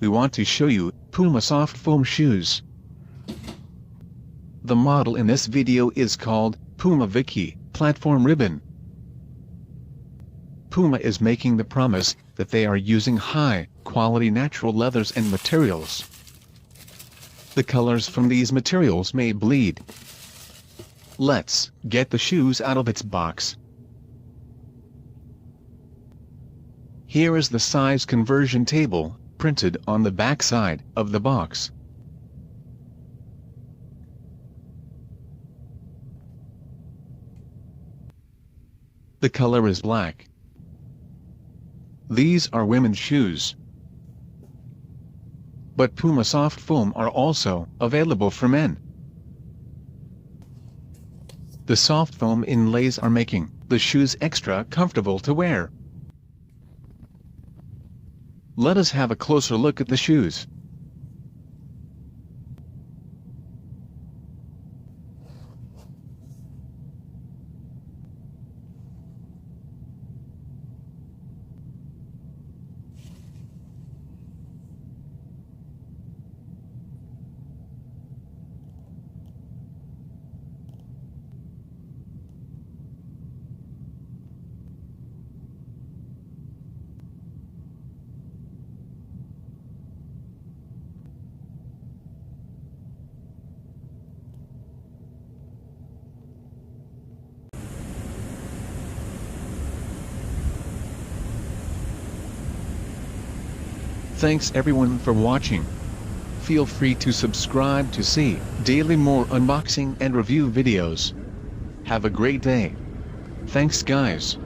we want to show you PUMA Softfoam shoes. The model in this video is called PUMA Vikky Platform Ribbon. PUMA is making the promise that they are using high-quality natural leathers and materials. The colors from these materials may bleed. Let's get the shoes out of its box. Here is the size conversion table, printed on the back side of the box. The color is black. These are women's shoes. But PUMA Softfoam are also available for men. The Softfoam inlays are making the shoes extra comfortable to wear. Let us have a closer look at the shoes. Thanks everyone for watching. Feel free to subscribe to see daily more unboxing and review videos. Have a great day. Thanks guys.